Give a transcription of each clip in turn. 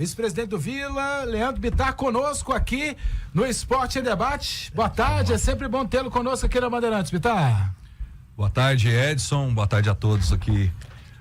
Vice-presidente do Vila, Leandro Bittar, conosco aqui no Esporte em Debate. Boa tarde, é sempre bom tê-lo conosco aqui na Bandeirantes, Bittar. Boa tarde, Edson, boa tarde a todos aqui,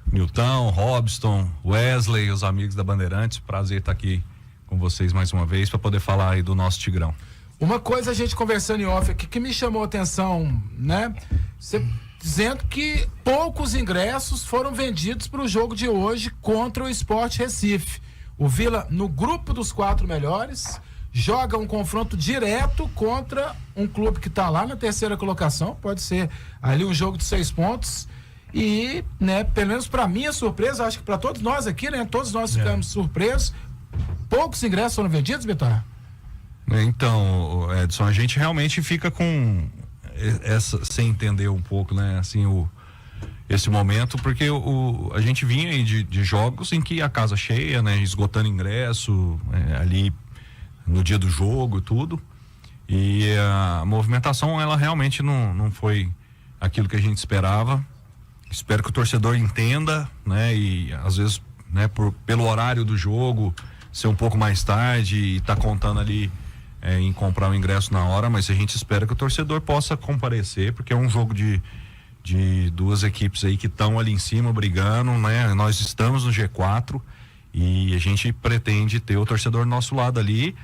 Nilton, Robson, Wesley, os amigos da Bandeirantes, prazer estar aqui com vocês mais uma vez para poder falar aí do nosso Tigrão. Uma coisa a gente conversando em off aqui que me chamou a atenção, né? Você dizendo que poucos ingressos foram vendidos para o jogo de hoje contra o Sport Recife. O Vila, no grupo dos 4 melhores, joga um confronto direto contra um clube que está lá na terceira colocação, pode ser ali um jogo de 6 pontos. E, né, pelo menos para minha surpresa, acho que para todos nós aqui, né, todos nós ficamos surpresos. Poucos ingressos foram vendidos, Bittar? Então, Edson, a gente realmente fica com sem entender um pouco, né, assim, esse momento, porque a gente vinha aí de jogos em que a casa cheia, né, esgotando ingresso, ali no dia do jogo e tudo, e a movimentação, ela realmente não foi aquilo que a gente esperava. Espero que o torcedor entenda, né, e às vezes, né, pelo horário do jogo ser um pouco mais tarde e tá contando ali em comprar o ingresso na hora, mas a gente espera que o torcedor possa comparecer, porque é um jogo de 2 equipes aí que estão ali em cima brigando, né? Nós estamos no G4 e a gente pretende ter o torcedor do nosso lado ali,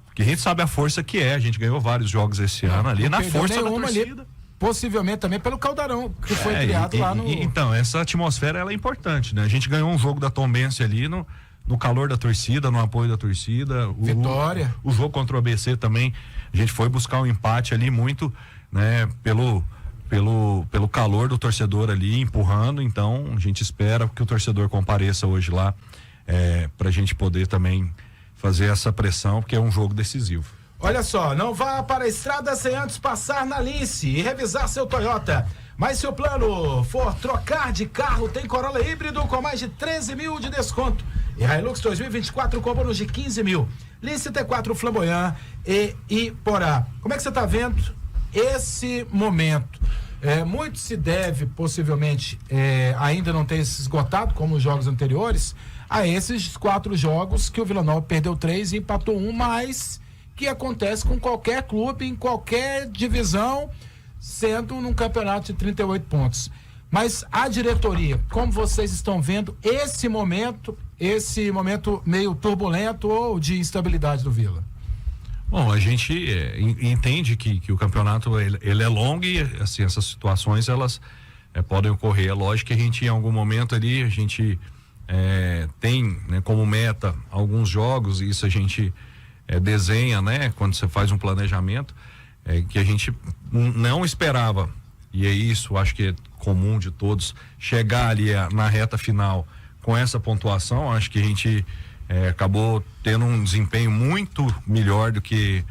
porque a gente sabe a força que é. A gente ganhou vários jogos esse ano ali na força da torcida. Ali, possivelmente também pelo caldeirão que foi criado lá no... Então, essa atmosfera, ela é importante, né? A gente ganhou um jogo da Tombense ali no calor da torcida, no apoio da torcida. Vitória. O jogo contra o ABC também, a gente foi buscar um empate ali muito, né? Pelo calor do torcedor ali, empurrando. Então, a gente espera que o torcedor compareça hoje lá, pra gente poder também fazer essa pressão, porque é um jogo decisivo. Olha só, não vá para a estrada sem antes passar na Lince e revisar seu Toyota. Mas se o plano for trocar de carro, tem Corolla híbrido com mais de 13 mil de desconto. E Hilux 2024 com bônus de 15 mil. Lince T4 Flamboyant e Iporá. Como é que você está vendo esse momento? Muito se deve, possivelmente, ainda não ter se esgotado, como os jogos anteriores, a esses 4 jogos que o Vila Nova perdeu 3 e empatou 1, mas que acontece com qualquer clube, em qualquer divisão, sendo num campeonato de 38 pontos. Mas a diretoria, como vocês estão vendo esse momento meio turbulento ou de instabilidade do Vila? Bom, a gente entende que o campeonato ele é longo e assim, essas situações elas podem ocorrer. É lógico que a gente em algum momento ali a gente tem, né, como meta alguns jogos, e isso a gente desenha, né, quando você faz um planejamento, que a gente não esperava, e é isso, acho que é comum de todos, chegar ali na reta final com essa pontuação. Acho que a gente acabou tendo um desempenho muito melhor do que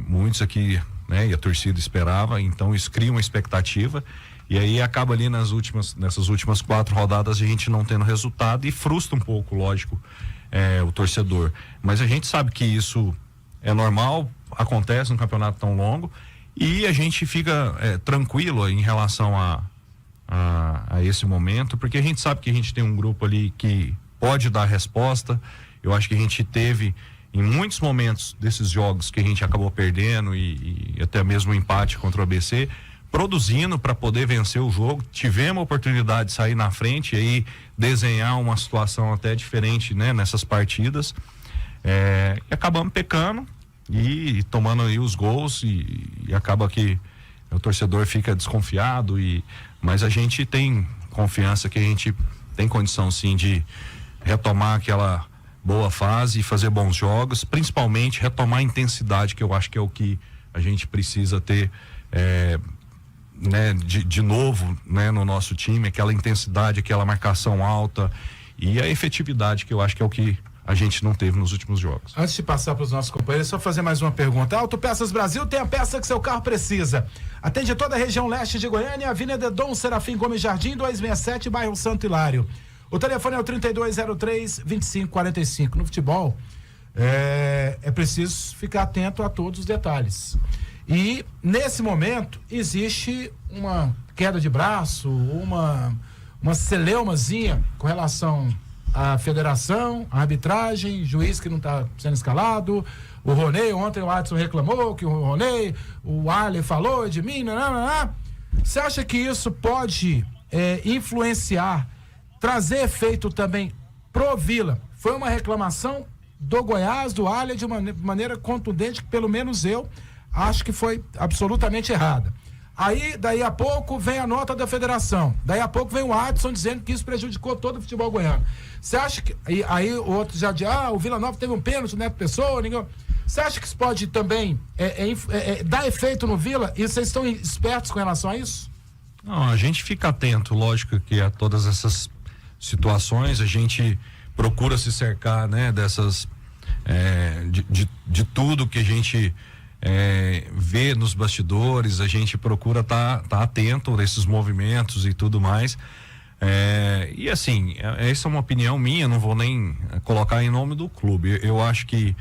muitos aqui, né, e a torcida esperava. Então isso cria uma expectativa, e aí acaba ali nessas últimas 4 rodadas a gente não tendo resultado, e frustra um pouco, lógico, o torcedor. Mas a gente sabe que isso é normal, acontece num campeonato tão longo, e a gente fica tranquilo em relação a esse momento, porque a gente sabe que a gente tem um grupo ali que pode dar resposta. Eu acho que a gente teve em muitos momentos desses jogos que a gente acabou perdendo e até mesmo o empate contra o ABC, produzindo para poder vencer o jogo. Tivemos a oportunidade de sair na frente e aí desenhar uma situação até diferente, né, nessas partidas, e acabamos pecando e tomando aí os gols, e acaba que o torcedor fica desconfiado, mas a gente tem confiança que a gente tem condição sim de retomar aquela boa fase e fazer bons jogos, principalmente retomar a intensidade, que eu acho que é o que a gente precisa ter né, de novo, né, no nosso time, aquela intensidade, aquela marcação alta e a efetividade, que eu acho que é o que a gente não teve nos últimos jogos. Antes de passar para os nossos companheiros, só fazer mais uma pergunta. Autopeças Brasil tem a peça que seu carro precisa. Atende toda a região leste de Goiânia, Avenida Dom Serafim Gomes Jardim, 267, bairro Santo Hilário. O telefone é o 3203-2545. No futebol, é preciso ficar atento a todos os detalhes. E, nesse momento, existe uma queda de braço, uma celeumazinha com relação a federação, a arbitragem, juiz que não está sendo escalado, o Roney, ontem o Adson reclamou que o Roney, o Ali falou de mim, Você acha que isso pode influenciar, trazer efeito também pro Vila? Foi uma reclamação do Goiás, do Ali, de maneira contundente, que pelo menos eu acho que foi absolutamente errada. Aí, daí a pouco, vem a nota da federação. Daí a pouco vem o Adson dizendo que isso prejudicou todo o futebol goiano. Você acha que... Aí o outro já diz, o Vila Nova teve um pênalti, o Neto Pessoa, ninguém... Você acha que isso pode também dar efeito no Vila? E vocês estão espertos com relação a isso? Não, a gente fica atento, lógico que a todas essas situações, a gente procura se cercar, né, dessas... de tudo que a gente... vê nos bastidores, a gente procura tá atento a esses movimentos e tudo mais. E assim, essa é uma opinião minha, não vou nem colocar em nome do clube. Eu acho que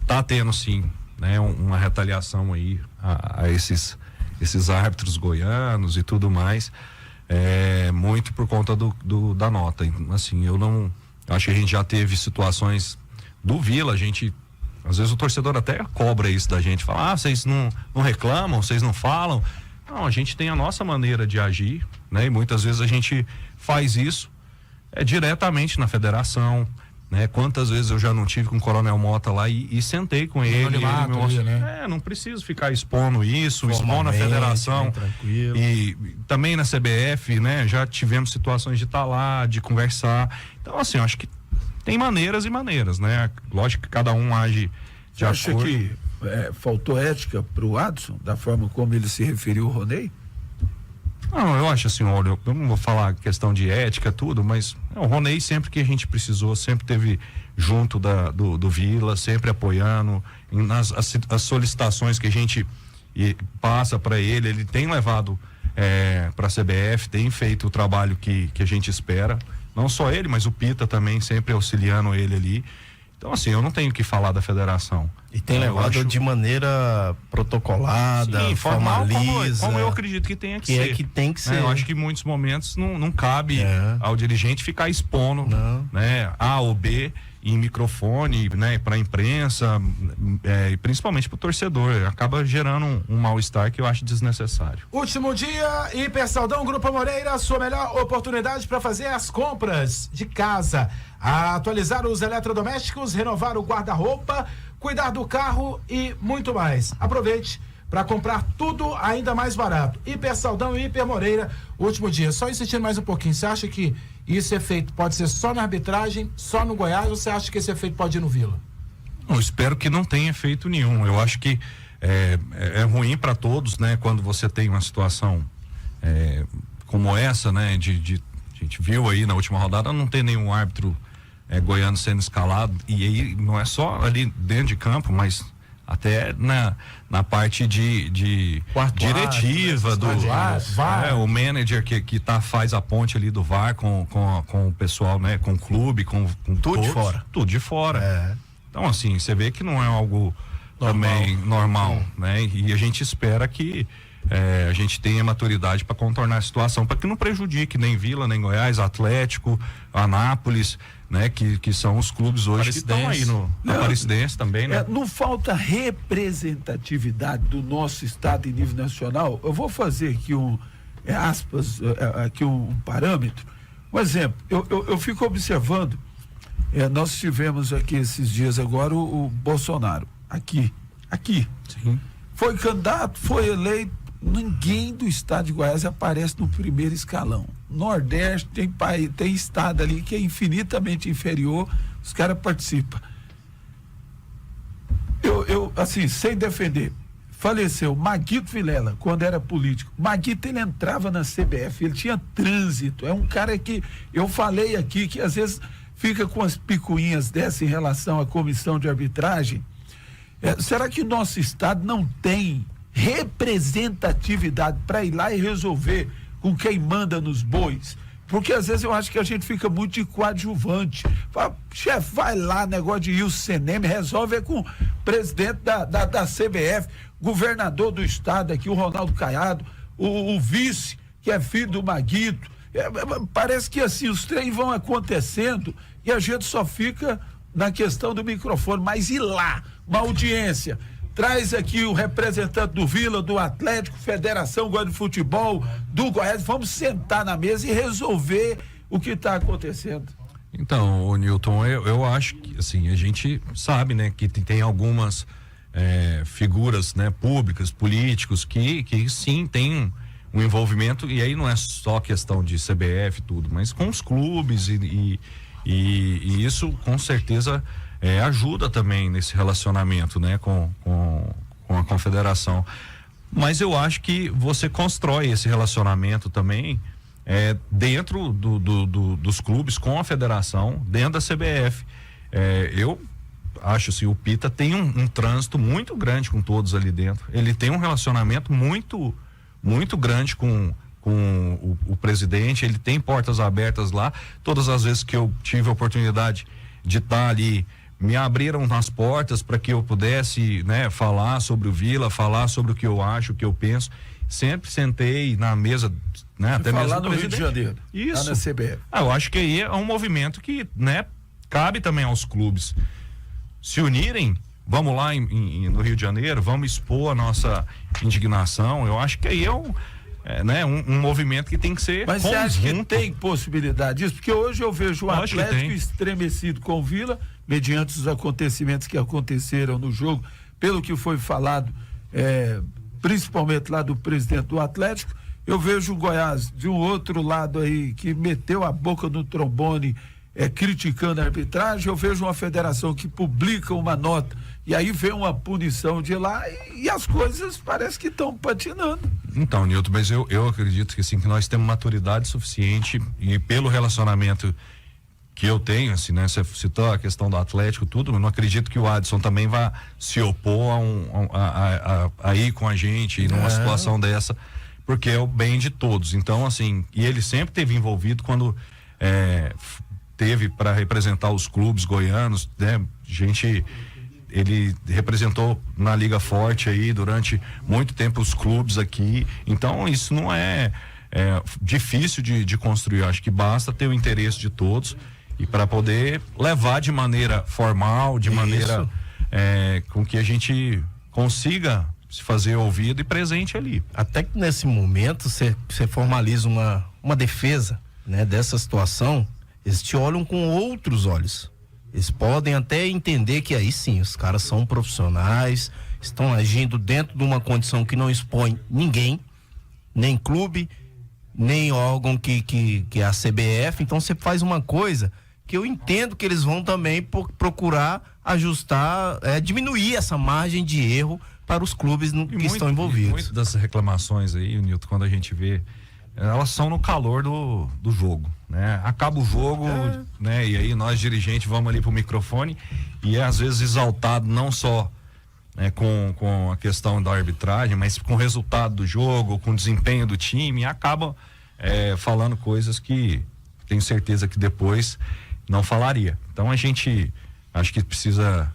tá tendo sim, né, uma retaliação aí a esses árbitros goianos e tudo mais, muito por conta da nota. Assim, eu acho que a gente já teve situações do Vila, às vezes o torcedor até cobra isso da gente, fala, vocês não reclamam, vocês não falam. Não, a gente tem a nossa maneira de agir, né? E muitas vezes a gente faz isso diretamente na federação, né? Quantas vezes eu já não tive com o Coronel Mota lá e sentei com ele, né? Não preciso ficar expondo isso, expondo a federação, e também na CBF, né? Já tivemos situações de estar lá, de conversar. Então, assim, eu acho que tem maneiras e maneiras, né? Lógico que cada um age de acordo. Você acha que faltou ética pro Adson, da forma como ele se referiu ao Roney? Não, eu acho assim, olha, eu não vou falar questão de ética, tudo, mas o Roney sempre que a gente precisou, sempre teve junto do Vila, sempre apoiando, as solicitações que a gente passa para ele tem levado para a CBF, tem feito o trabalho que a gente espera. Não só ele, mas o Pita também, sempre auxiliando ele ali. Então, assim, eu não tenho que falar da federação. E tem levado de maneira protocolada, sim, formal, formaliza. como eu acredito que tenha que ser. Que tem que ser. Eu acho que em muitos momentos não cabe ao dirigente ficar expondo, né, A ou B em microfone, né, para a imprensa, e principalmente para o torcedor. Acaba gerando um mal-estar que eu acho desnecessário. Último dia, Hipersaldão Grupo Moreira, sua melhor oportunidade para fazer as compras de casa, atualizar os eletrodomésticos, renovar o guarda-roupa, cuidar do carro e muito mais. Aproveite para comprar tudo ainda mais barato. Hipersaldão e Hiper Moreira, último dia. Só insistindo mais um pouquinho, você acha que esse efeito pode ser só na arbitragem, só no Goiás, ou você acha que esse efeito pode ir no Vila? Eu espero que não tenha efeito nenhum. Eu acho que é ruim para todos, né? Quando você tem uma situação como essa, né? A gente viu aí na última rodada, não tem nenhum árbitro goiano sendo escalado, e aí não é só ali dentro de campo, mas até na parte de diretiva do VAR, o manager que faz a ponte ali do VAR com o pessoal, né, com o clube, com tudo todos, de fora. Tudo de fora. Então, assim, você vê que não é algo também normal, né? E a gente espera que a gente tenha maturidade para contornar a situação, para que não prejudique nem Vila, nem Goiás, Atlético, Anápolis, né? Que são os clubes hoje que estão aí na Aparecidense também, né? Não falta representatividade do nosso estado em nível nacional. Eu vou fazer aqui aqui um parâmetro. Um exemplo, eu fico observando, nós tivemos aqui esses dias agora o Bolsonaro, aqui. Sim. Foi candidato, foi eleito, ninguém do estado de Goiás aparece no primeiro escalão. Nordeste tem estado ali que é infinitamente inferior, os caras participam. Eu, assim, sem defender, faleceu Maguito Vilela, quando era político. Maguito, ele entrava na CBF, ele tinha trânsito, é um cara que, eu falei aqui, que às vezes fica com as picuinhas dessa em relação à comissão de arbitragem. Será que o nosso estado não tem representatividade para ir lá e resolver com quem manda nos bois? Porque às vezes eu acho que a gente fica muito de coadjuvante. Fala, chefe, vai lá, negócio de Ilse Seneme, resolve com o presidente da CBF, governador do estado aqui, o Ronaldo Caiado, o vice, que é filho do Maguito. Parece que assim, os trem vão acontecendo e a gente só fica na questão do microfone, mas e lá, uma audiência, traz aqui o representante do Vila, do Atlético, Federação Goiana de Futebol, do Goiás, vamos sentar na mesa e resolver o que está acontecendo. Então, Nilton, eu acho que, assim, a gente sabe, né, que tem algumas figuras, né, públicas, políticos, que sim, tem um envolvimento, e aí não é só questão de CBF tudo, mas com os clubes e isso com certeza ajuda também nesse relacionamento, né, com a confederação. Mas eu acho que você constrói esse relacionamento também dentro dos clubes com a federação, dentro da CBF. Eu acho assim, o Pita tem um trânsito muito grande com todos ali dentro. Ele tem um relacionamento muito grande com o presidente, ele tem portas abertas lá. Todas as vezes que eu tive a oportunidade de estar ali, me abriram as portas para que eu pudesse, né, falar sobre o Vila, falar sobre o que eu acho, o que eu penso. Sempre sentei na mesa, né, até mesmo lá no Rio de Janeiro. Isso. Lá na CBF. Eu acho que aí é um movimento que, né, cabe também aos clubes se unirem. Vamos lá no Rio de Janeiro, vamos expor a nossa indignação. Eu acho que aí é um movimento que tem que ser Mas conjunto. você acha que tem possibilidade disso? Porque hoje eu vejo o Lógico Atlético estremecido com o Vila, mediante os acontecimentos que aconteceram no jogo, pelo que foi falado, principalmente lá do presidente do Atlético. Eu vejo o Goiás de um outro lado aí, que meteu a boca no trombone, criticando a arbitragem. Eu vejo uma federação que publica uma nota e aí vem uma punição de lá e as coisas parece que estão patinando. Então, Nilton, mas eu acredito que assim, que nós temos maturidade suficiente, e pelo relacionamento que eu tenho, assim, né? Você citou a questão do Atlético, tudo, eu não acredito que o Adson também vá se opor a ir com a gente numa situação dessa, porque é o bem de todos. Então, assim, e ele sempre teve envolvido quando teve para representar os clubes goianos, né? Ele representou na Liga Forte aí durante muito tempo os clubes aqui. Então isso não é difícil de construir. Eu acho que basta ter o interesse de todos e para poder levar de maneira formal, de maneira com que a gente consiga se fazer ouvido e presente ali. Até que nesse momento você formaliza uma defesa, né, dessa situação, eles te olham com outros olhos. Eles podem até entender que aí sim, os caras são profissionais, estão agindo dentro de uma condição que não expõe ninguém, nem clube, nem órgão que é a CBF. Então você faz uma coisa que eu entendo que eles vão também procurar ajustar, diminuir essa margem de erro para os clubes que estão envolvidos. Muitas dessas reclamações aí, Nilton, quando a gente vê, elas são no calor do jogo, né? Acaba o jogo, né? E aí nós dirigentes vamos ali pro microfone e às vezes exaltado não só com a questão da arbitragem, mas com o resultado do jogo, com o desempenho do time, e acaba falando coisas que tenho certeza que depois não falaria. Então a gente acho que precisa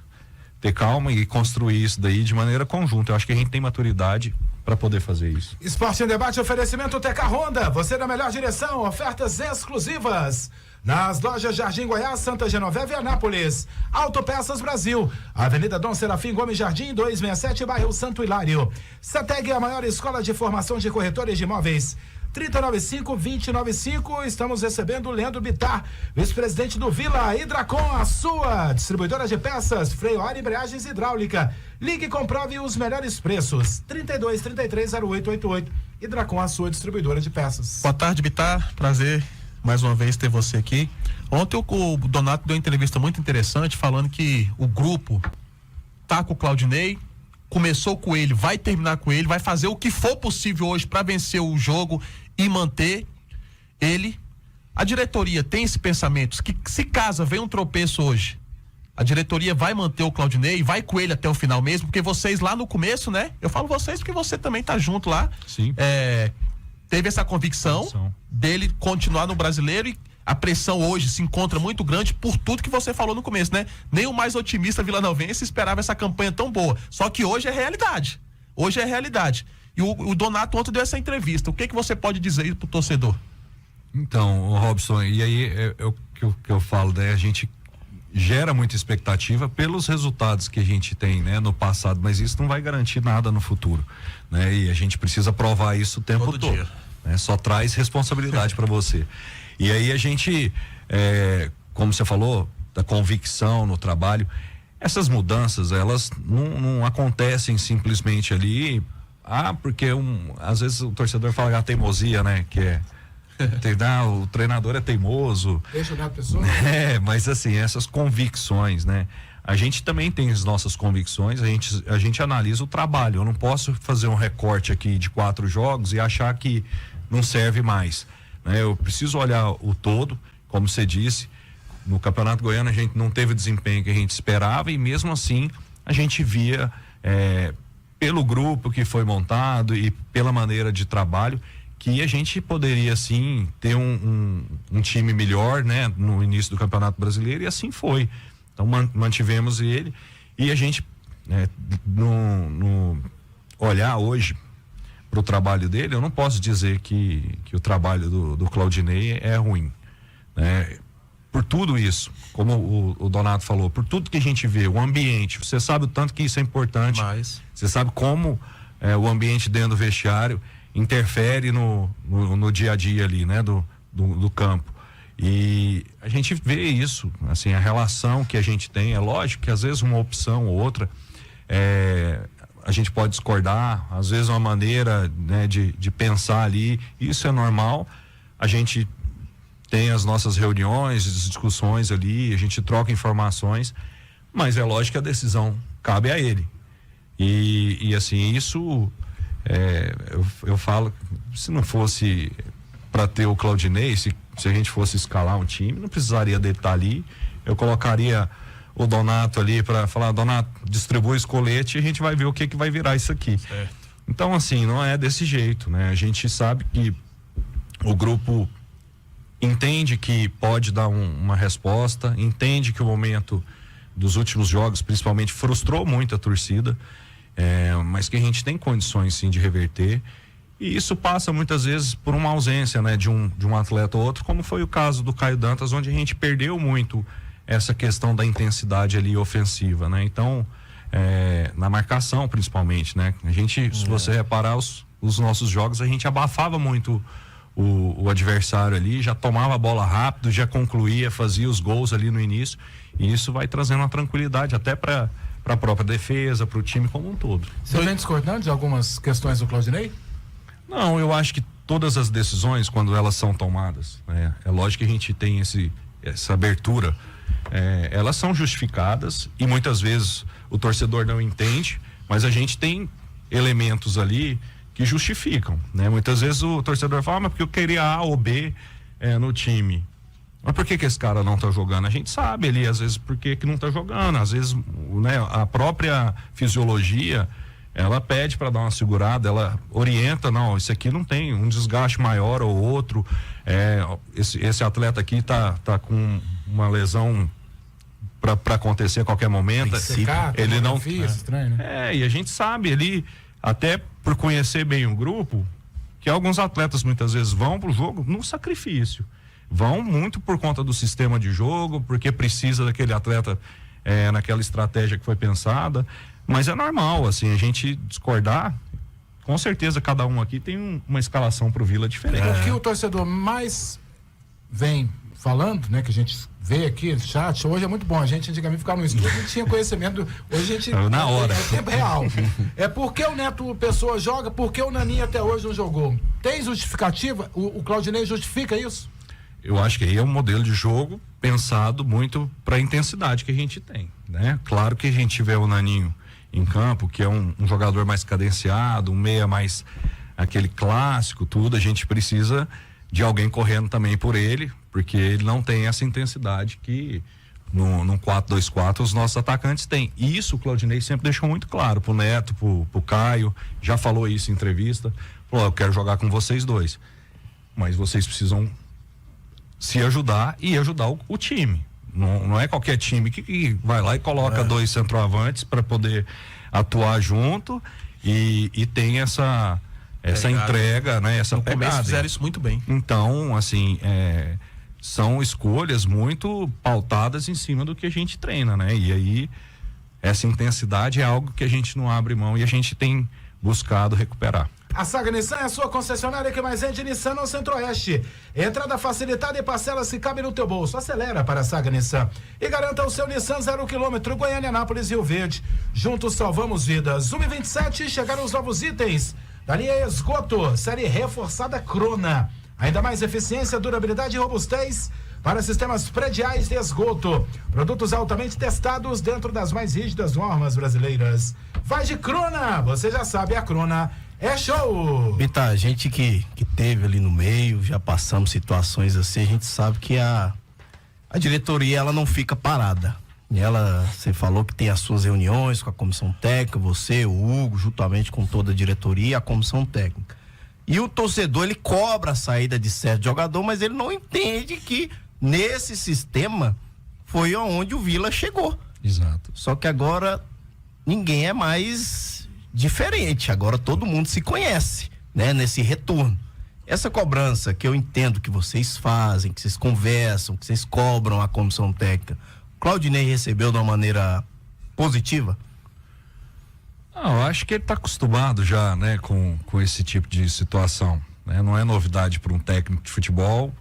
ter calma e construir isso daí de maneira conjunta. Eu acho que a gente tem maturidade para poder fazer isso. Esporte em Debate, oferecimento TK Honda, você na melhor direção, ofertas exclusivas nas lojas Jardim Goiás, Santa Genoveva e Anápolis. Autopeças Brasil, Avenida Dom Serafim Gomes Jardim 267, bairro Santo Hilário. CETEG, a maior escola de formação de corretores de imóveis. 3095-2095, estamos recebendo o Leandro Bittar, vice-presidente do Vila. Hidracon, a sua distribuidora de peças, freio a ar e embreagens hidráulica. Ligue e comprove os melhores preços. 3233-0888. Hidracon, a sua distribuidora de peças. Boa tarde, Bittar, prazer mais uma vez ter você aqui. Ontem o Donato deu uma entrevista muito interessante falando que o grupo tá com o Claudinei, começou com ele, vai terminar com ele, vai fazer o que for possível hoje para vencer o jogo e manter ele. A diretoria tem esse pensamento que se caso vem um tropeço hoje, a diretoria vai manter o Claudinei e vai com ele até o final mesmo, porque vocês lá no começo, né? Eu falo vocês porque você também tá junto lá. Sim. Teve essa convicção dele continuar no Brasileiro, e a pressão hoje se encontra muito grande por tudo que você falou no começo, né? Nem o mais otimista vilanovense esperava essa campanha tão boa. Só que hoje é realidade. E o Donato ontem deu essa entrevista. O que você pode dizer aí pro torcedor? Então, Robson, e aí é o que eu falo, né? A gente gera muita expectativa pelos resultados que a gente tem, né, no passado, mas isso não vai garantir nada no futuro, né? E a gente precisa provar isso o tempo todo, dia, né? Só traz responsabilidade para você. E aí a gente, como você falou, da convicção no trabalho, essas mudanças, elas não acontecem simplesmente ali, porque às vezes o torcedor fala a teimosia, né? Que o treinador é teimoso. Deixa eu pessoa. Mas assim, essas convicções, né? A gente também tem as nossas convicções, a gente analisa o trabalho. Eu não posso fazer um recorte aqui de 4 jogos e achar que não serve mais, né? Eu preciso olhar o todo, como você disse. No Campeonato Goiano a gente não teve o desempenho que a gente esperava e mesmo assim a gente via pelo grupo que foi montado e pela maneira de trabalho que a gente poderia sim ter um time melhor, né, no início do Campeonato Brasileiro, e assim foi. Então mantivemos ele e a gente no olhar hoje para o trabalho dele, eu não posso dizer que o trabalho do Claudinei é ruim, né? Por tudo isso, como o Donato falou, por tudo que a gente vê, o ambiente, você sabe o tanto que isso é importante, você sabe como o ambiente dentro do vestiário interfere no dia a dia ali, né, do campo. E a gente vê isso, assim, a relação que a gente tem, é lógico que às vezes uma opção ou outra, a gente pode discordar, às vezes uma maneira, né, de pensar ali, isso é normal, a gente tem as nossas reuniões, discussões ali, a gente troca informações, mas é lógico que a decisão cabe a ele. E assim, isso eu falo, se não fosse para ter o Claudinei, se a gente fosse escalar um time, não precisaria dele estar ali, eu colocaria o Donato ali para falar, Donato, distribui esse colete e a gente vai ver o que vai virar isso aqui. Certo. Então assim, não é desse jeito, né? A gente sabe que o grupo entende que pode dar uma resposta, entende que o momento dos últimos jogos, principalmente, frustrou muito a torcida, mas que a gente tem condições sim de reverter, e isso passa muitas vezes por uma ausência, né, de um atleta ou outro, como foi o caso do Caio Dantas, onde a gente perdeu muito essa questão da intensidade ali ofensiva, né? Então, na marcação principalmente, né? A gente, se você reparar os nossos jogos, a gente abafava muito o adversário ali, já tomava a bola rápido, já concluía, fazia os gols ali no início, e isso vai trazendo uma tranquilidade até para a própria defesa, para o time como um todo. Você vem discordando de algumas questões do Claudinei? Não, eu acho que todas as decisões, quando elas são tomadas, né, é lógico que a gente tem essa abertura, elas são justificadas e muitas vezes o torcedor não entende, mas a gente tem elementos ali que justificam, né? Muitas vezes o torcedor fala, mas porque eu queria A ou B no time. Mas por que esse cara não tá jogando? A gente sabe ali, às vezes, por que não tá jogando. Às vezes, né, a própria fisiologia, ela pede para dar uma segurada, ela orienta, não, isso aqui não tem um desgaste maior ou outro, esse atleta aqui tá com uma lesão para acontecer a qualquer momento. Ele não estranho, né? E a gente sabe ali, até por conhecer bem o grupo, que alguns atletas muitas vezes vão pro jogo no sacrifício, vão muito por conta do sistema de jogo, porque precisa daquele atleta naquela estratégia que foi pensada, mas é normal, assim, a gente discordar. Com certeza cada um aqui tem uma escalação pro Vila diferente. O que o torcedor mais vem falando, né, que a gente vê aqui no chat, hoje é muito bom, a gente antigamente ficava no estúdio, não tinha conhecimento, hoje a gente na hora, tempo real. Por que o Neto Pessoa joga, por que o Naninho até hoje não jogou? Tem justificativa? O Claudinei justifica isso? Eu acho que aí é um modelo de jogo pensado muito para a intensidade que a gente tem, né? Claro que a gente tiver o Naninho em campo, que é um jogador mais cadenciado, um meia mais aquele clássico, tudo, a gente precisa de alguém correndo também por ele, porque ele não tem essa intensidade que no 4-2-4 os nossos atacantes têm. E isso o Claudinei sempre deixou muito claro pro Neto, pro Caio, já falou isso em entrevista, falou, eu quero jogar com vocês dois, mas vocês precisam se ajudar e ajudar o time. Não é qualquer time que vai lá e coloca dois centroavantes para poder atuar junto e tem essa essa entrega, né? Essa No começo pegada. fizeram isso muito bem. Então, assim, são escolhas muito pautadas em cima do que a gente treina, né? E aí, essa intensidade é algo que a gente não abre mão e a gente tem buscado recuperar. A Saga Nissan é a sua concessionária que mais vende Nissan no Centro-Oeste. Entrada facilitada e parcelas que cabem no teu bolso. Acelera para a Saga Nissan e garanta o seu Nissan 0 km, Goiânia, Anápolis e Rio Verde. Juntos salvamos vidas. 1h27, chegaram os novos itens da linha Esgoto, série reforçada Crona. Ainda mais eficiência, durabilidade e robustez para sistemas prediais de esgoto. Produtos altamente testados dentro das mais rígidas normas brasileiras. Vai de Crona, você já sabe, a Crona é show! Bita, a gente que teve ali no meio, já passamos situações assim, a gente sabe que a diretoria, ela não fica parada. Você falou que tem as suas reuniões com a comissão técnica, você, o Hugo, juntamente com toda a diretoria e a comissão técnica. E o torcedor, ele cobra a saída de certo jogador, mas ele não entende que nesse sistema foi onde o Vila chegou. Exato. Só que agora ninguém é mais diferente, agora todo mundo se conhece, né? Nesse retorno. Essa cobrança que eu entendo que vocês fazem, que vocês conversam, que vocês cobram a comissão técnica, Claudinei recebeu de uma maneira positiva? Eu acho que ele está acostumado já, né, com esse tipo de situação, né? Não é novidade para um técnico de futebol.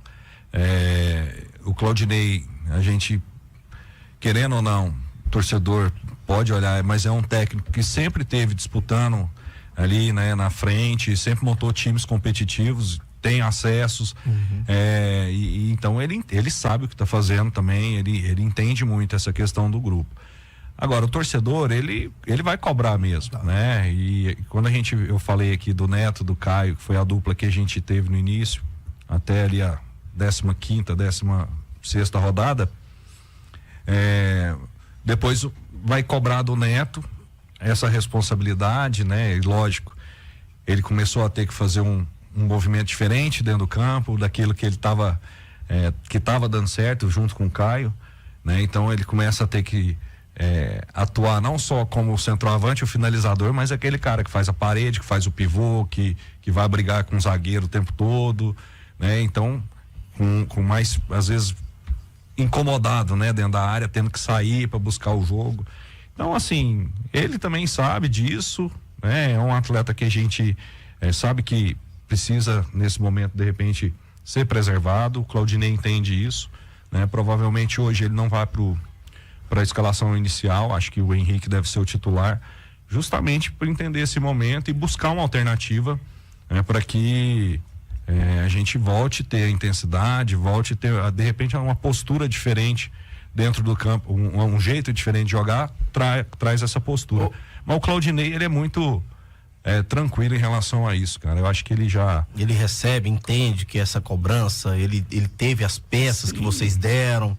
O Claudinei, a gente, querendo ou não, o torcedor pode olhar, mas é um técnico que sempre teve disputando ali, né, na frente, sempre montou times competitivos, tem acessos, então ele sabe o que está fazendo também, ele entende muito essa questão do grupo. Agora, o torcedor, ele vai cobrar mesmo, né? E quando eu falei aqui do Neto, do Caio, que foi a dupla que a gente teve no início, até ali a 15ª, 16ª rodada, depois vai cobrar do Neto essa responsabilidade, né? E lógico, ele começou a ter que fazer um movimento diferente dentro do campo, daquilo que ele que estava dando certo junto com o Caio, né? Então ele começa a ter que atuar não só como o centroavante, o finalizador, mas aquele cara que faz a parede, que faz o pivô, que vai brigar com o zagueiro o tempo todo, né? Então, com mais, às vezes, incomodado, né? Dentro da área, tendo que sair para buscar o jogo. Então, assim, ele também sabe disso, né? É um atleta que a gente sabe que precisa, nesse momento, de repente, ser preservado. O Claudinei entende isso, né? Provavelmente hoje ele não vai para a escalação inicial, acho que o Henrique deve ser o titular, justamente por entender esse momento e buscar uma alternativa, para que a gente volte a ter a intensidade, volte a ter, de repente, uma postura diferente dentro do campo, um jeito diferente de jogar, traz essa postura. Mas o Claudinei, ele é muito tranquilo em relação a isso, cara. Eu acho que ele recebe, entende que essa cobrança, ele teve as peças Sim. que vocês deram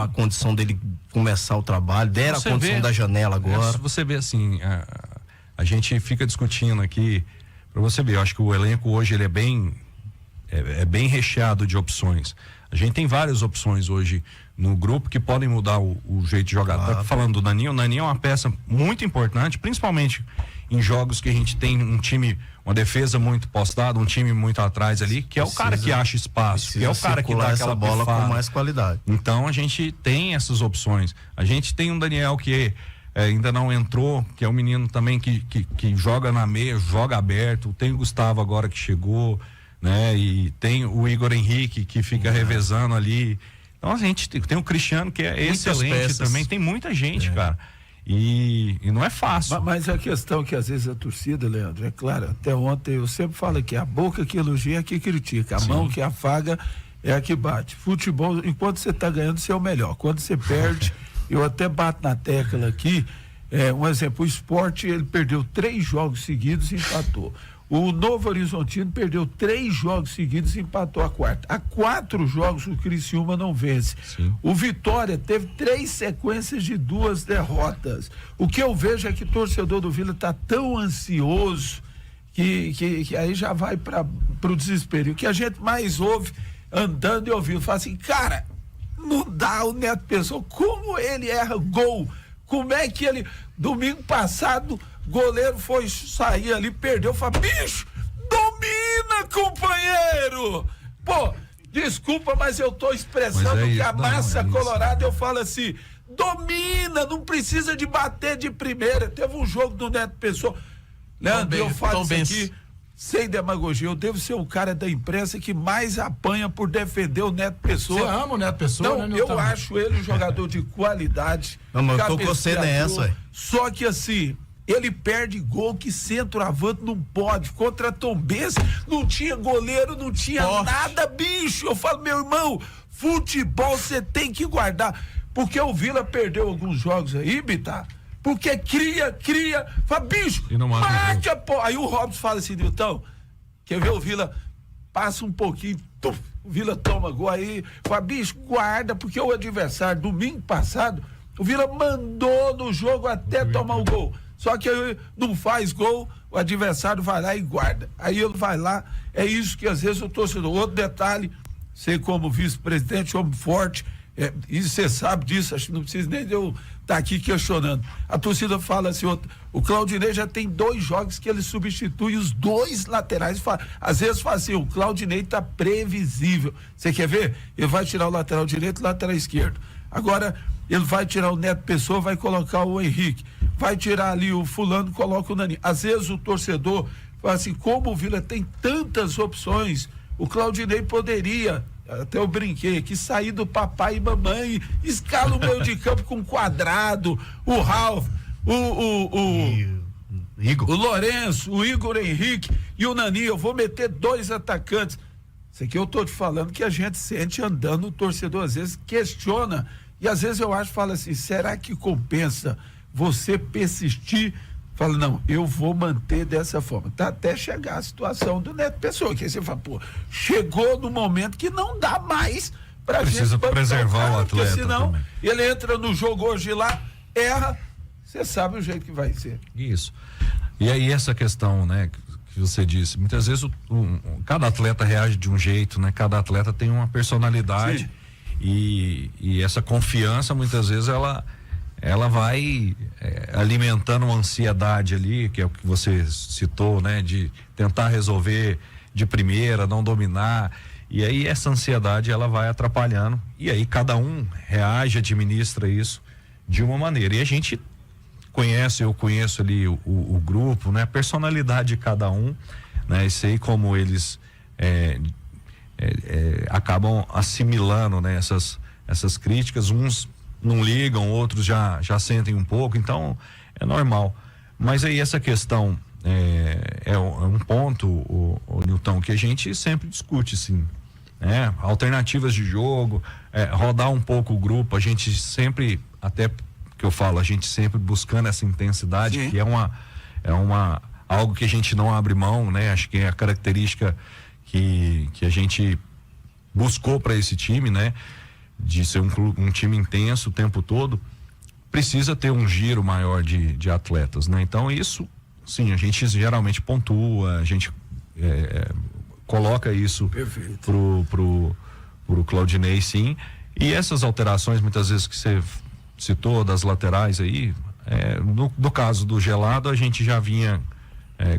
a condição dele começar o trabalho, deram a condição da janela agora. Você vê assim, a gente fica discutindo aqui, para você ver, eu acho que o elenco hoje ele é bem recheado de opções. A gente tem várias opções hoje no grupo que podem mudar o jeito de jogar. Tá falando do Naninho, o Naninho é uma peça muito importante, principalmente em jogos que a gente tem um time, uma defesa muito postada, um time muito atrás ali, que é o cara que acha espaço, que é o cara que dá aquela bola pifada. com mais qualidade. Então a gente tem essas opções. A gente tem um Daniel que ainda não entrou, que é um menino também que joga na meia, joga aberto. Tem o Gustavo agora que chegou, né? E tem o Igor Henrique que fica revezando ali. Então a gente tem o Cristiano que é Muitas excelente peças. também. Tem muita gente, cara. E não é fácil. Mas a questão que às vezes a torcida, Leandro, é claro, até ontem eu sempre falo que a boca que elogia é a que critica, a mão que afaga é a que bate. Futebol, enquanto você está ganhando, você é o melhor. Quando você perde, eu até bato na tecla aqui, um exemplo, o Sport, ele perdeu 3 jogos seguidos e empatou. O Novo Horizontino perdeu 3 jogos seguidos e empatou a quarta. Há 4 jogos o Criciúma não vence. Sim. O Vitória teve 3 sequências de 2 derrotas. O que eu vejo é que o torcedor do Vila está tão ansioso que aí já vai para o desespero. E o que a gente mais ouve andando e ouvindo, fala assim, cara, não dá, o Neto pensou, como ele erra gol? Como é que ele, domingo passado, goleiro foi sair ali, perdeu, falou, bicho, companheiro! Pô, desculpa, mas eu tô expressando que a massa colorada, eu falo assim, domina, não precisa de bater de primeira. Teve um jogo do Neto Pessoa. Leandro, eu falo isso aqui sem demagogia, eu devo ser o cara da imprensa que mais apanha por defender o Neto Pessoa. Você ama o Neto Pessoa, né, eu acho ele um jogador de qualidade. Não, mas eu tô com você nessa, ué. Só que assim, ele perde gol que centroavante não pode. Contra Tombense, não tinha goleiro, não tinha nada, bicho. Eu falo, meu irmão, futebol você tem que guardar. Porque o Vila perdeu alguns jogos aí, Bittar. Porque cria, fala, bicho, marca, pô. Aí o Robson fala assim, Nilton, quer ver o Vila? Passa um pouquinho, tuf, o Vila toma gol aí, fala, bicho, guarda, porque o adversário, domingo passado, o Vila mandou no jogo até tomar o gol. Só que aí não faz gol, o adversário vai lá e guarda. Aí ele vai lá, é isso que às vezes o torcedor. Outro detalhe, sei como vice-presidente, homem forte, e você sabe disso, acho que não precisa nem de eu estar aqui questionando. A torcida fala assim, o Claudinei já tem 2 jogos que ele substitui os 2 laterais. Às vezes fala assim, o Claudinei tá previsível. Você quer ver? Ele vai tirar o lateral direito e o lateral esquerdo. Agora, ele vai tirar o Neto Pessoa, vai colocar o Henrique. Vai tirar ali o fulano, coloca o Nani. Às vezes o torcedor fala assim, como o Vila tem tantas opções, o Claudinei poderia... Até eu brinquei aqui, sair do papai e mamãe, escala o meio de campo com Quadrado, o Ralf, Igor. O Lourenço, o Igor Henrique e o Nani. Eu vou meter 2 atacantes. Isso aqui eu tô te falando que a gente sente andando, o torcedor às vezes questiona. E às vezes eu acho, fala assim, será que compensa você persistir? Fala, não, eu vou manter dessa forma. Tá até chegar a situação do Neto Pessoa, que aí você fala, pô, chegou no momento que não dá mais pra precisa gente preservar o atleta. Porque senão também. ele entra no jogo hoje lá, erra, você sabe o jeito que vai ser. Isso. E aí essa questão, né, que você disse, muitas vezes cada atleta reage de um jeito, né? Cada atleta tem uma personalidade e essa confiança muitas vezes ela vai alimentando uma ansiedade ali, que é o que você citou, né? De tentar resolver de primeira, não dominar, e aí essa ansiedade ela vai atrapalhando, e aí cada um reage, administra isso de uma maneira, e a gente eu conheço ali o grupo, né? A personalidade de cada um, né? E sei como eles acabam assimilando, né? Essas críticas, uns não ligam, outros já sentem um pouco, então é normal. Mas aí essa questão é um ponto, o Nilton, que a gente sempre discute, sim, né? Alternativas de jogo, rodar um pouco o grupo, a gente sempre, até que eu falo, a gente sempre buscando essa intensidade, sim, que é algo que a gente não abre mão, né? Acho que é a característica que a gente buscou para esse time, né? De ser um time intenso o tempo todo, precisa ter um giro maior de atletas, né? Então isso, sim, a gente geralmente pontua, a gente coloca isso pro Claudinei, sim, e essas alterações muitas vezes que você citou das laterais aí, no caso do Gelado a gente já vinha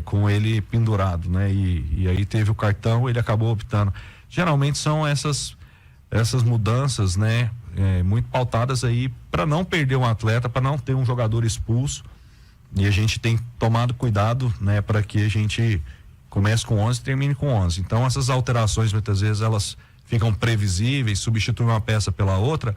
com ele pendurado, né? E aí teve o cartão, ele acabou optando. Geralmente são essas mudanças, né? Muito pautadas aí para não perder um atleta, para não ter um jogador expulso, e a gente tem tomado cuidado, né? Para que a gente comece com 11 e termine com 11. Então essas alterações muitas vezes elas ficam previsíveis, substituem uma peça pela outra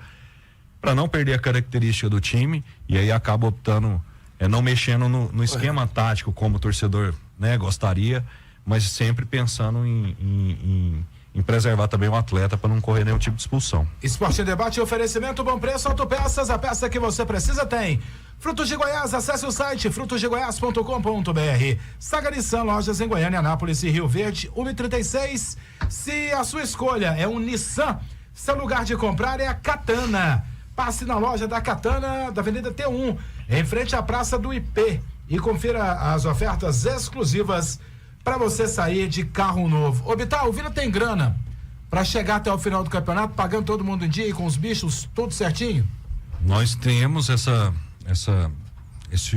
para não perder a característica do time, e aí acaba optando não mexendo no esquema tático como o torcedor, né, gostaria, mas sempre pensando em preservar também o atleta para não correr nenhum tipo de expulsão. Esporte em Debate, oferecimento, bom preço, Autopeças, a peça que você precisa tem. Frutos de Goiás, acesse o site frutosdegoiás.com.br. Saga Nissan, lojas em Goiânia, Anápolis e Rio Verde, 1:36. Se a sua escolha é um Nissan, seu lugar de comprar é a Katana. Passe na loja da Katana, da Avenida T1, em frente à Praça do IP, e confira as ofertas exclusivas para você sair de carro novo. Ô Bital, o Vila tem grana para chegar até o final do campeonato, pagando todo mundo em dia e com os bichos tudo certinho? Nós temos esse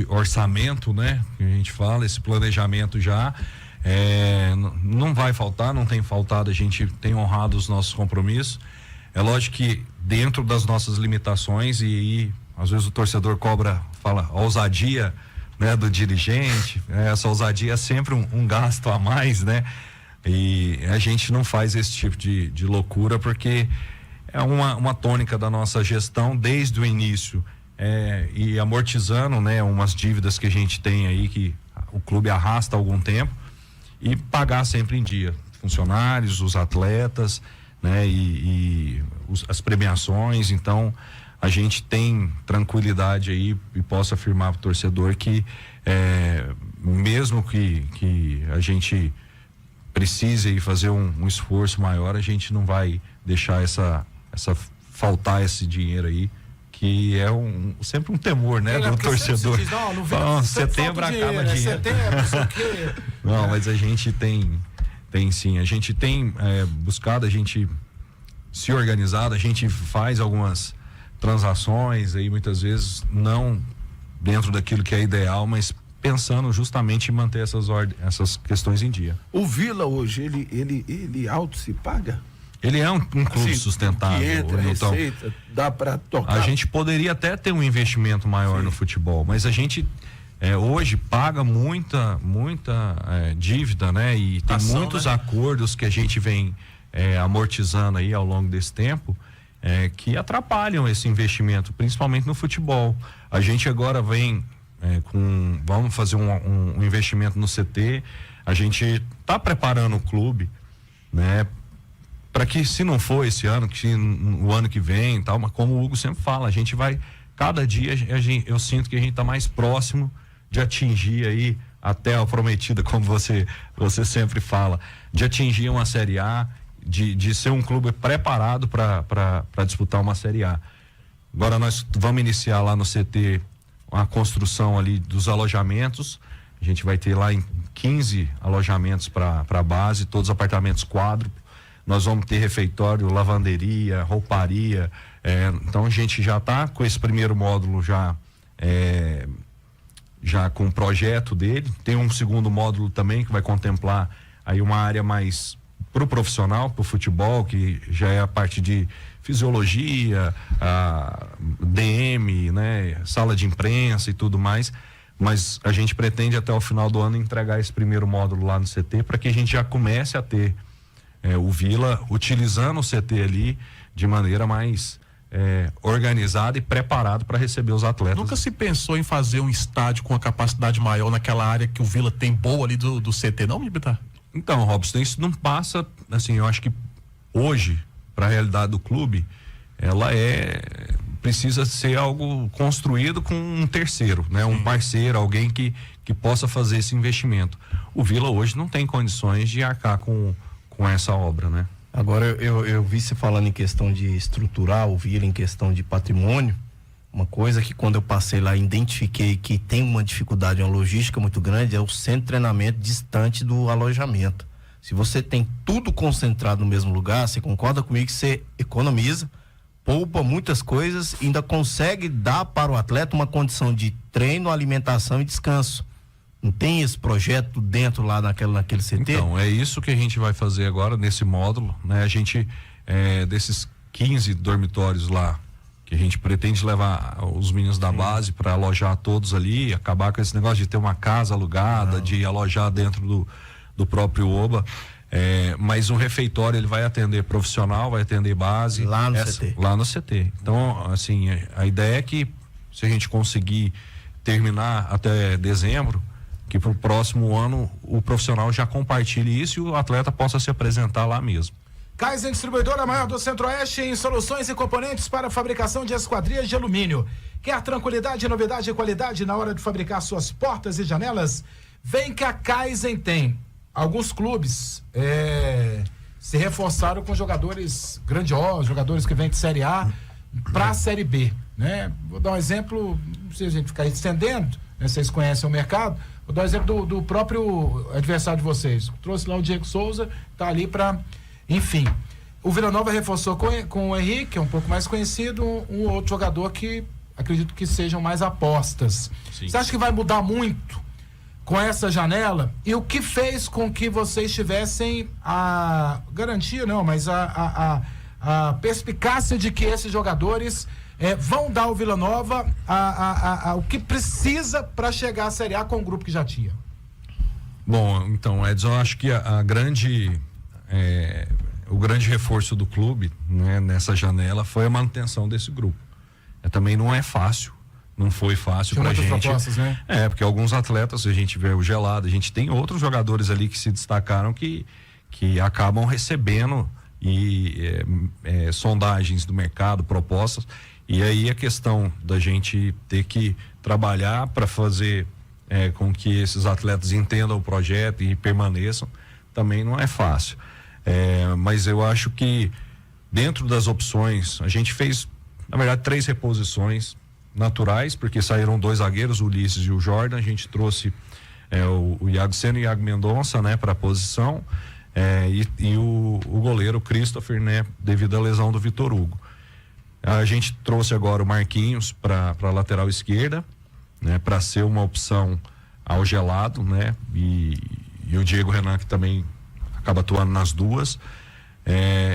orçamento, né? Que a gente fala, esse planejamento já. Não vai faltar, não tem faltado, a gente tem honrado os nossos compromissos. É lógico que dentro das nossas limitações, e aí às vezes o torcedor fala ousadia, né, do dirigente, essa ousadia é sempre um gasto a mais, né? E a gente não faz esse tipo de loucura, porque é uma tônica da nossa gestão desde o início, e amortizando, né, umas dívidas que a gente tem aí, que o clube arrasta há algum tempo, e pagar sempre em dia, funcionários, os atletas, né, as premiações. Então a gente tem tranquilidade aí, e posso afirmar para o torcedor que mesmo que a gente precise aí fazer um esforço maior, a gente não vai deixar faltar esse dinheiro aí, que é sempre um temor, né, do torcedor. Diz, não setembro acaba dinheiro. Setembro, não sei o quê. Não, mas a gente tem sim, a gente tem buscado, a gente se organizado, a gente faz algumas transações aí, muitas vezes não dentro daquilo que é ideal, mas pensando justamente em manter essas questões em dia. O Vila hoje, ele auto se paga? Ele é um clube sustentável. Que entra, então, receita, dá para tocar. A gente poderia até ter um investimento maior no futebol, mas a gente hoje paga muita dívida, né? E tem muitos acordos que a gente vem amortizando aí ao longo desse tempo, que atrapalham esse investimento, principalmente no futebol. A gente agora vem vamos fazer um investimento no CT. A gente está preparando o clube, né, para que, se não for esse ano, que o ano que vem, tal, mas como o Hugo sempre fala, a gente vai, cada dia eu sinto que a gente está mais próximo de atingir aí até a prometida, como você sempre fala, de atingir uma Série A, de ser um clube preparado para disputar uma Série A. Agora nós vamos iniciar lá no CT a construção ali dos alojamentos. A gente vai ter lá em 15 alojamentos para a base, todos apartamentos quádruplos. Nós vamos ter refeitório, lavanderia, rouparia. Então a gente já está com esse primeiro módulo já com o projeto dele. Tem um segundo módulo também que vai contemplar aí uma área mais para o profissional, para o futebol, que já é a parte de fisiologia, DM, né, sala de imprensa e tudo mais. Mas a gente pretende até o final do ano entregar esse primeiro módulo lá no CT, para que a gente já comece a ter o Vila utilizando o CT ali de maneira mais organizada e preparado para receber os atletas. Nunca se pensou em fazer um estádio com a capacidade maior naquela área que o Vila tem boa ali do CT, não, Bitar? Então, Robson, isso não passa, assim, eu acho que hoje, para a realidade do clube, ela precisa ser algo construído com um terceiro, né? Um parceiro, alguém que possa fazer esse investimento. O Vila hoje não tem condições de arcar com essa obra, né? Agora eu vi você falando em questão de estruturar o Vila, em questão de patrimônio. Uma coisa que, quando eu passei lá, identifiquei que tem uma dificuldade, uma logística muito grande, é o centro de treinamento distante do alojamento. Se você tem tudo concentrado no mesmo lugar, você concorda comigo que você economiza, poupa muitas coisas e ainda consegue dar para o atleta uma condição de treino, alimentação e descanso. Não tem esse projeto dentro lá naquele CT? Então, é isso que a gente vai fazer agora nesse módulo, né? A gente, desses 15 dormitórios lá, que a gente pretende levar os meninos da base para alojar todos ali, acabar com esse negócio de ter uma casa alugada, de alojar dentro do próprio Oba. Mas um refeitório, ele vai atender profissional, vai atender base. Lá no CT. Lá no CT. Então, assim, a ideia é que, se a gente conseguir terminar até dezembro, que para o próximo ano o profissional já compartilhe isso e o atleta possa se apresentar lá mesmo. Kaizen, distribuidora maior do Centro-Oeste em soluções e componentes para fabricação de esquadrias de alumínio. Quer tranquilidade, novidade e qualidade na hora de fabricar suas portas e janelas? Vem que a Kaizen tem. Alguns clubes se reforçaram com jogadores grandiosos, jogadores que vêm de Série A para a Série B, né? Vou dar um exemplo, não sei se a gente ficar estendendo, né? Vocês conhecem o mercado. Vou dar um exemplo do próprio adversário de vocês. Trouxe lá o Diego Souza, tá ali para... Enfim, o Vila Nova reforçou com o Henrique, que é um pouco mais conhecido, um outro jogador que acredito que sejam mais apostas. Sim. Você acha que vai mudar muito com essa janela e o que fez com que vocês tivessem a garantia, não, mas a perspicácia de que esses jogadores vão dar ao Vila Nova o que precisa para chegar à Série A com o grupo que já tinha? Bom, então, Edson, eu acho que o grande reforço do clube, né, nessa janela foi a manutenção desse grupo. Também não é fácil. Não foi fácil pra gente. Propostas, né? Porque alguns atletas, a gente vê o Gelado, a gente tem outros jogadores ali que se destacaram que acabam recebendo sondagens do mercado, propostas, e aí a questão da gente ter que trabalhar para fazer com que esses atletas entendam o projeto e permaneçam, também não é fácil. Mas eu acho que dentro das opções, a gente fez, na verdade, 3 reposições naturais, porque saíram 2 zagueiros, o Ulisses e o Jordan. A gente trouxe o Iago Sena e o Iago Mendonça, né, para a posição, e o goleiro Christopher, né, devido à lesão do Vitor Hugo. A gente trouxe agora o Marquinhos para a lateral esquerda, né, para ser uma opção ao Gelado, né, e o Diego Renan, que também acaba atuando nas duas,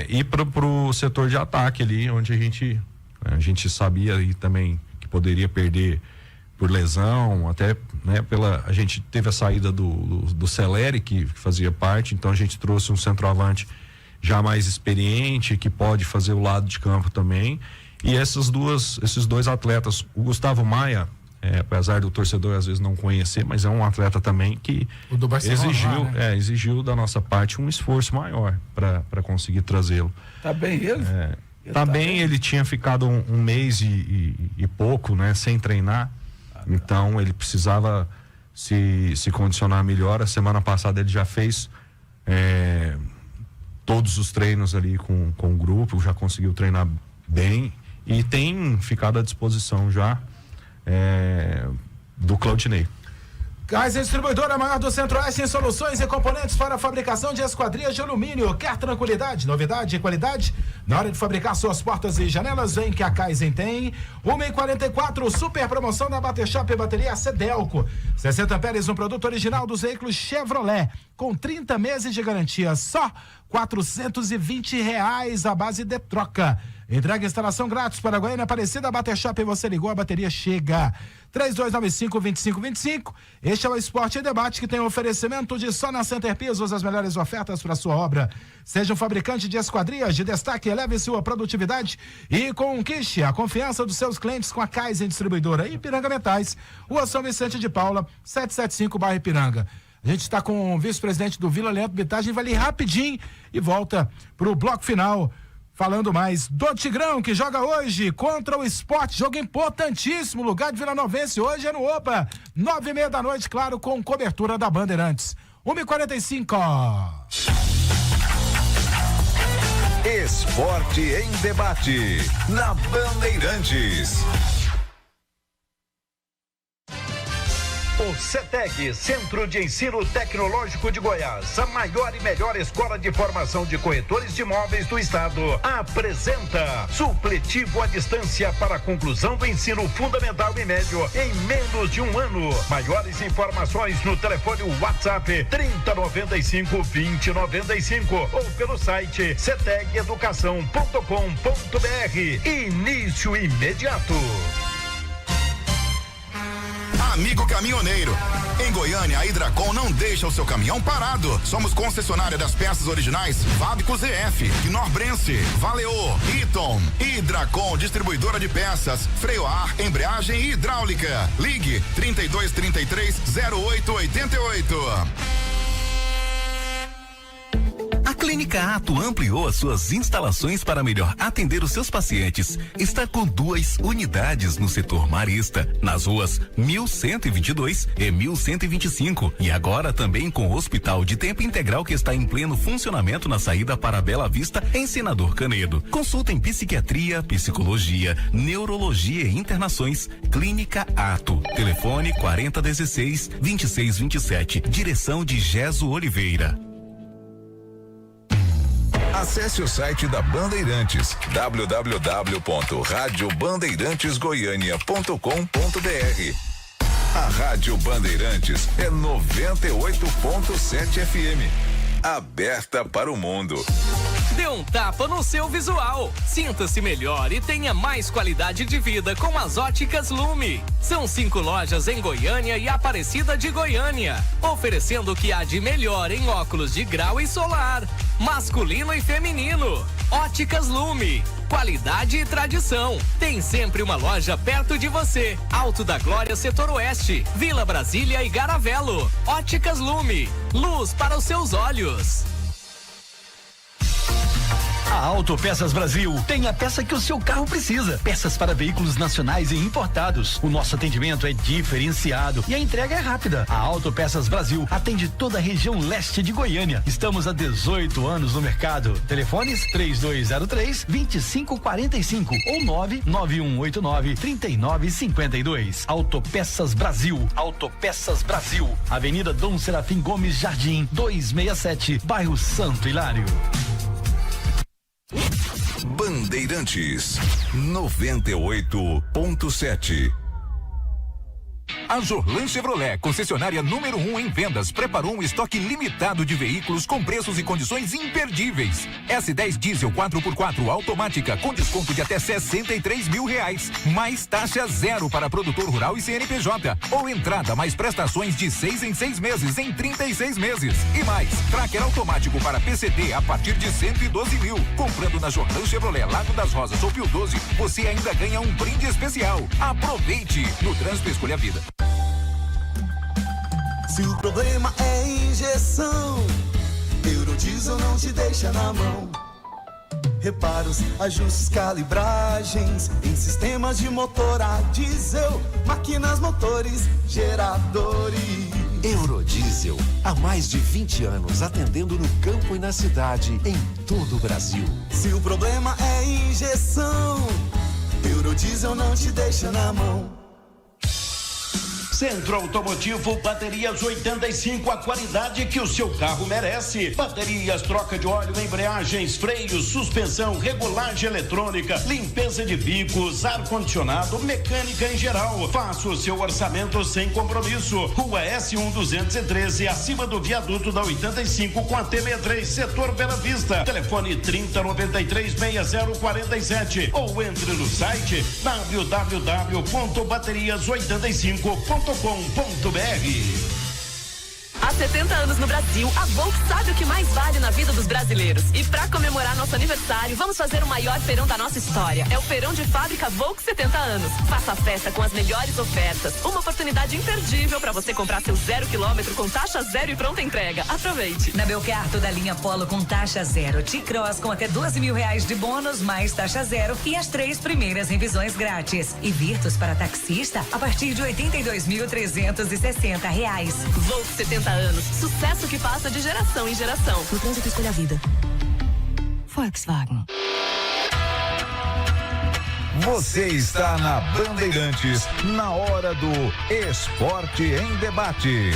e pro setor de ataque ali, onde a gente sabia e também poderia perder por lesão, até, né, a gente teve a saída do Celeri, que fazia parte, então a gente trouxe um centroavante já mais experiente, que pode fazer o lado de campo também, e esses 2 atletas, o Gustavo Maia, apesar do torcedor às vezes não conhecer, mas é um atleta também que exigiu da nossa parte um esforço maior para conseguir trazê-lo. Tá bem ele? Também ele tinha ficado um mês e pouco, né, sem treinar, então ele precisava se condicionar melhor. A semana passada ele já fez todos os treinos ali com o grupo, já conseguiu treinar bem e tem ficado à disposição já do Claudinei. Kaizen Distribuidora, maior do Centro-Oeste em soluções e componentes para a fabricação de esquadrias de alumínio. Quer tranquilidade, novidade e qualidade? Na hora de fabricar suas portas e janelas, vem que a Kaizen tem. 1,44, super promoção da Bater Shop e Bateria Cedelco. 60 amperes, um produto original dos veículos Chevrolet, com 30 meses de garantia, só R$420 a base de troca. Entrega e instalação grátis para Goiânia Aparecida, Bater Shop, você ligou, a bateria chega. 3295-2525. Este é o Esporte em Debate, que tem oferecimento de só na Center Pisos, as melhores ofertas para sua obra. Seja um fabricante de esquadrias de destaque, eleve sua produtividade e conquiste a confiança dos seus clientes com a Kaizen Distribuidora. Ipiranga Metais, Rua São Vicente de Paula, 775, bairro Ipiranga. A gente está com o vice-presidente do Vila, Leandro Bittar. A gente vai ali rapidinho e volta para o bloco final, falando mais do Tigrão, que joga hoje contra o Sport, jogo importantíssimo, lugar de vilanovense hoje é no Opa, 9:30 da noite, claro, com cobertura da Bandeirantes. 1h45. Esporte em Debate, na Bandeirantes. O CETEG, Centro de Ensino Tecnológico de Goiás, a maior e melhor escola de formação de corretores de imóveis do estado, apresenta supletivo à distância para a conclusão do ensino fundamental e médio em menos de um ano. Maiores informações no telefone WhatsApp 3095-2095 ou pelo site cetegeducação.com.br. Início imediato. Amigo caminhoneiro, em Goiânia a Hidracon não deixa o seu caminhão parado. Somos concessionária das peças originais Fábrico ZF, Knorr-Bremse, Valeô, Eaton. Hidracon, distribuidora de peças, freio a ar, embreagem e hidráulica. Ligue 3233-0888. A Clínica Ato ampliou as suas instalações para melhor atender os seus pacientes. Está com 2 unidades no setor marista, nas ruas 1122 e 1125. E agora também com o Hospital de Tempo Integral, que está em pleno funcionamento na saída para Bela Vista, em Senador Canedo. Consulta em psiquiatria, psicologia, neurologia e internações. Clínica Ato. Telefone 4016-2627. Direção de Geso Oliveira. Acesse o site da Bandeirantes, www.radiobandeirantesgoiania.com.br. A Rádio Bandeirantes é 98.7 FM. Aberta para o mundo. Dê um tapa no seu visual. Sinta-se melhor e tenha mais qualidade de vida com as Óticas Lume. São 5 lojas em Goiânia e Aparecida de Goiânia, oferecendo o que há de melhor em óculos de grau e solar, masculino e feminino. Óticas Lume, qualidade e tradição. Tem sempre uma loja perto de você. Alto da Glória, Setor Oeste, Vila Brasília e Garavelo. Óticas Lume, luz para os seus olhos. A Autopeças Brasil tem a peça que o seu carro precisa. Peças para veículos nacionais e importados. O nosso atendimento é diferenciado e a entrega é rápida. A Autopeças Brasil atende toda a região leste de Goiânia. Estamos há 18 anos no mercado. Telefones 3203-2545 ou 99189-3952. Autopeças Brasil. Autopeças Brasil. Avenida Dom Serafim Gomes Jardim, 267, bairro Santo Hilário. Bandeirantes 98.7. A Jorlan Chevrolet, concessionária número 1 em vendas, preparou um estoque limitado de veículos com preços e condições imperdíveis. S10 diesel 4x4 automática com desconto de até R$63 mil, mais taxa zero para produtor rural e CNPJ, ou entrada mais prestações de 6 em 6 meses em 36 meses. E mais, tracker automático para PCD a partir de R$112 mil. Comprando na Jorlan Chevrolet Lago das Rosas ou Pio 12, você ainda ganha um brinde especial. Aproveite! No trânsito, escolha a vida. Se o problema é injeção, Eurodiesel não te deixa na mão. Reparos, ajustes, calibragens em sistemas de motor a diesel, máquinas, motores, geradores. Eurodiesel, há mais de 20 anos atendendo no campo e na cidade, em todo o Brasil. Se o problema é injeção, Eurodiesel não te deixa na mão. Centro Automotivo Baterias 85, a qualidade que o seu carro merece. Baterias, troca de óleo, embreagens, freios, suspensão, regulagem eletrônica, limpeza de bicos, ar-condicionado, mecânica em geral. Faça o seu orçamento sem compromisso. Rua S1 213, acima do viaduto da 85 com a T63, setor Bela Vista. Telefone 3093-6047 ou entre no site www.baterias85.com.br. Há 70 anos no Brasil, a Volks sabe o que mais vale na vida dos brasileiros. E para comemorar nosso aniversário, vamos fazer o maior feirão da nossa história. É o feirão de fábrica Volks 70 anos. Faça a festa com as melhores ofertas. Uma oportunidade imperdível para você comprar seu 0 km com taxa zero e pronta entrega. Aproveite. Na Belcar, toda a linha Polo com taxa zero. T-Cross com até R$12 mil de bônus, mais taxa zero e as 3 primeiras revisões grátis. E Virtus para taxista a partir de R$82.360. Volks 70 anos. Sucesso que passa de geração em geração. No trânsito, escolha a vida. Volkswagen. Você está na Bandeirantes, na hora do Esporte em Debate.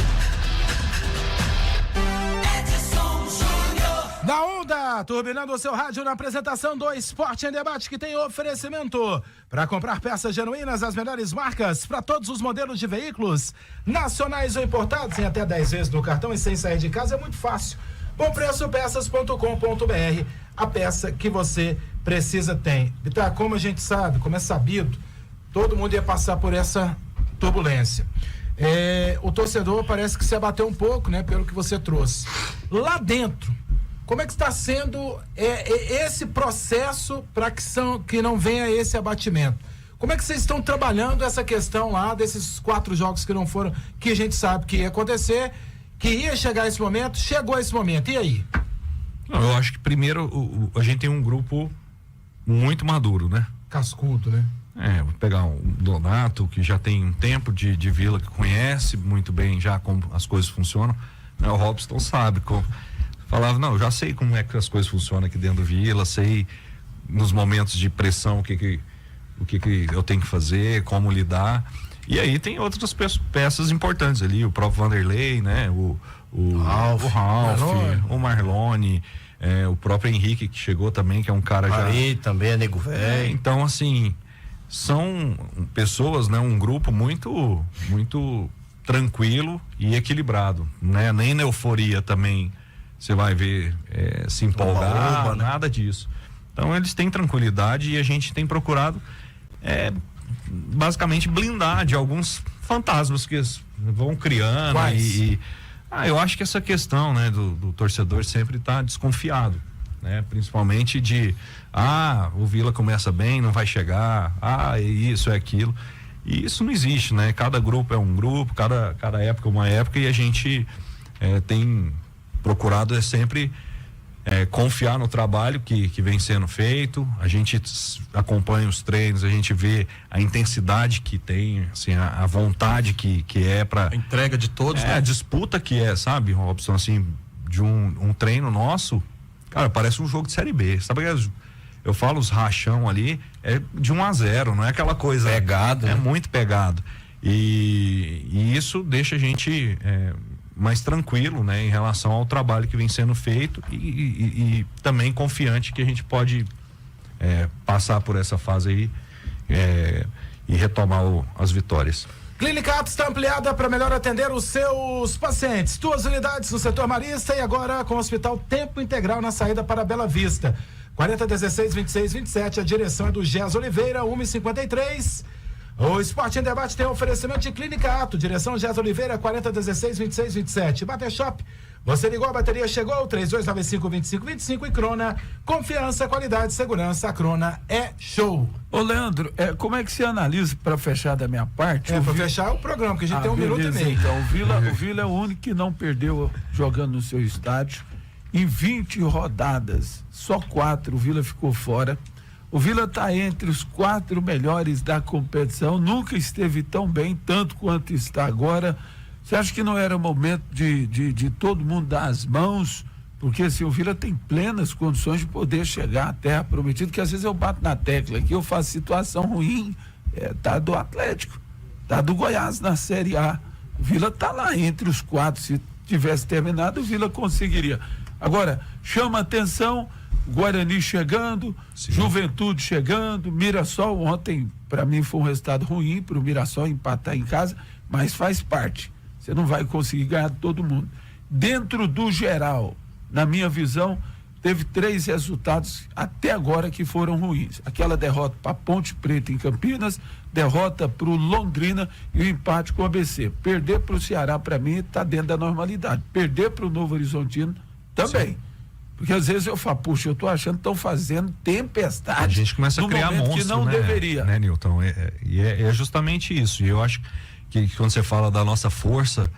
Da Onda, turbinando o seu rádio na apresentação do Esporte em Debate, que tem oferecimento para comprar peças genuínas, as melhores marcas para todos os modelos de veículos, nacionais ou importados, em até 10 vezes no cartão e sem sair de casa. É muito fácil. Bom preço, peças.com.br. A peça que você precisa tem. E tá, como a gente sabe, como é sabido, todo mundo ia passar por essa turbulência. O torcedor parece que se abateu um pouco, né, pelo que você trouxe. Lá dentro, como é que está sendo esse processo para que não venha esse abatimento? Como é que vocês estão trabalhando essa questão lá desses 4 jogos que não foram, que a gente sabe que ia acontecer, que ia chegar esse momento, chegou esse momento, e aí? Não, eu acho que primeiro a gente tem um grupo muito maduro, né? Cascudo, né? Vou pegar o Donato, que já tem um tempo de Vila, que conhece muito bem já como as coisas funcionam, né? O Robson sabe como... Falava, não, eu já sei como é que as coisas funcionam aqui dentro do Vila, sei nos momentos de pressão o que eu tenho que fazer, como lidar. E aí tem outras peças importantes ali, o próprio Vanderlei, né? O Ralf, o Marlone, o próprio Henrique, que chegou também, que é um cara aí também é nego velho. Então, assim, são pessoas, né, um grupo muito tranquilo e equilibrado, né? Nem na euforia também você vai ver se empolgar, né? Nada disso. Então eles têm tranquilidade e a gente tem procurado basicamente blindar de alguns fantasmas que vão criando. Eu acho que essa questão, né, do torcedor sempre tá desconfiado, né? Principalmente de o Vila começa bem, não vai chegar, é isso, é aquilo. E isso não existe, né? Cada grupo é um grupo, cada época é uma época, e a gente tem procurado sempre confiar no trabalho que vem sendo feito. A gente acompanha os treinos, a gente vê a intensidade que tem, assim, a vontade que é para a entrega de todos, né? A disputa que sabe, Robson, assim, de um treino nosso, cara, parece um jogo de Série B, sabe? Eu falo os rachão ali, de 1-0, não é aquela coisa pegado, é né? Muito pegado, e isso deixa a gente mais tranquilo, né, em relação ao trabalho que vem sendo feito e também confiante que a gente pode passar por essa fase aí e retomar as vitórias. Clínica Atos está ampliada para melhor atender os seus pacientes. 2 unidades no setor marista e agora com o Hospital Tempo Integral na saída para Bela Vista. 4016-2627, a direção é do Gés Oliveira, 1h53. O Esporte em Debate tem oferecimento de Clínica Ato, direção Gés Oliveira, 4016-2627. Bater Shop, você ligou, a bateria chegou, 3295-2525 e Crona, confiança, qualidade, segurança, a Crona é show. Ô Leandro, como é que você analisa, para fechar da minha parte? Para fechar o programa, porque a gente tem 1 minuto e meio. Então, o Vila é o único que não perdeu jogando no seu estádio. Em 20 rodadas, só 4 o Vila ficou fora. O Vila está entre os 4 melhores da competição, nunca esteve tão bem, tanto quanto está agora. Você acha que não era o momento de todo mundo dar as mãos? Porque assim, o Vila tem plenas condições de poder chegar à terra prometida, que às vezes eu bato na tecla aqui, eu faço situação ruim, tá do Atlético, tá do Goiás na Série A. O Vila tá lá entre os 4, se tivesse terminado, o Vila conseguiria. Agora, chama atenção, Guarani chegando, sim, Juventude chegando, Mirassol ontem, para mim foi um resultado ruim para o Mirassol empatar em casa, mas faz parte. Você não vai conseguir ganhar todo mundo. Dentro do geral, na minha visão, teve 3 resultados até agora que foram ruins. Aquela derrota para Ponte Preta em Campinas, derrota para o Londrina e o empate com o ABC. Perder para o Ceará, para mim, está dentro da normalidade. Perder para o Novo Horizontino também. Sim. Porque às vezes eu falo, puxa, eu tô achando que estão fazendo tempestade. A gente começa a criar monstro, que não deveria. Né, Nilton? É justamente isso. E eu acho que quando você fala da nossa força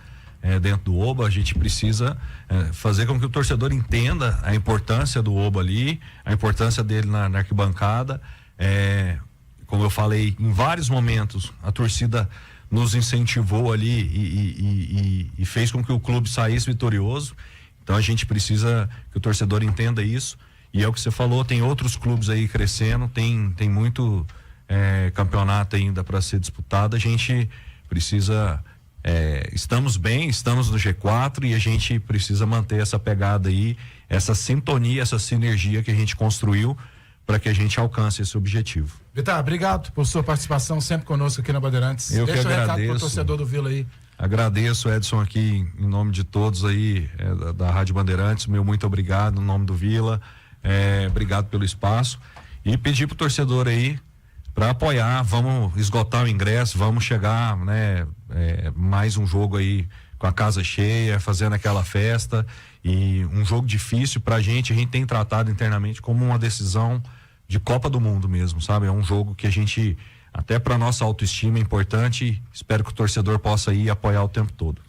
dentro do Oba, a gente precisa fazer com que o torcedor entenda a importância do Oba ali, a importância dele na arquibancada. Como eu falei, em vários momentos, a torcida nos incentivou ali e fez com que o clube saísse vitorioso. Então a gente precisa que o torcedor entenda isso, e é o que você falou, tem outros clubes aí crescendo, tem muito campeonato ainda para ser disputado. A gente precisa, estamos bem, estamos no G4 e a gente precisa manter essa pegada aí, essa sintonia, essa sinergia que a gente construiu para que a gente alcance esse objetivo. Vitar, obrigado por sua participação sempre conosco aqui na Bandeirantes. Eu Deixa que agradeço. Um recado pro torcedor do Vila aí. Agradeço, Edson, aqui em nome de todos aí da Rádio Bandeirantes, meu muito obrigado, no nome do Vila, obrigado pelo espaço, e pedir pro torcedor aí para apoiar, vamos esgotar o ingresso, vamos chegar, né, mais um jogo aí com a casa cheia, fazendo aquela festa, e um jogo difícil pra gente, a gente tem tratado internamente como uma decisão de Copa do Mundo mesmo, sabe? É um jogo que a gente, até para nossa autoestima, é importante. Espero que o torcedor possa ir apoiar o tempo todo.